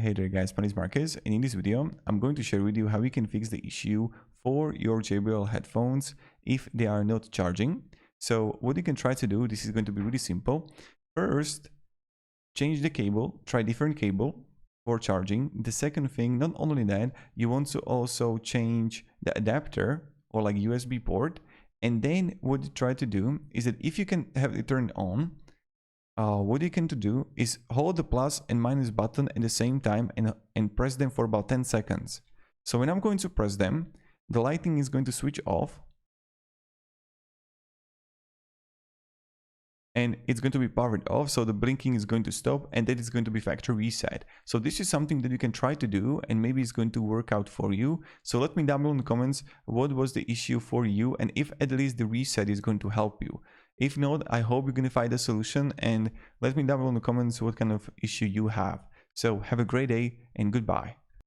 Hey there guys, my name is Marcus, and in this video I'm going to share with you how you can fix the issue for your JBL headphones if they are not charging. So what you can try to do, this is going to be really simple. First, change the cable, try different cable for charging. The second thing, not only that, you want to also change the adapter or like USB port. And then what you try to do is that if you can have it turned on, what you can do is hold the plus and minus button at the same time and press them for about 10 seconds. So when I'm going to press them, the lighting is going to switch off and it's going to be powered off, so the blinking is going to stop and that is going to be factory reset. So this is something that you can try to do and maybe it's going to work out for you. So let me down below in the comments what was the issue for you and if at least the reset is going to help you. If not, I hope you're going to find a solution and let me down below in the comments what kind of issue you have. So have a great day and goodbye.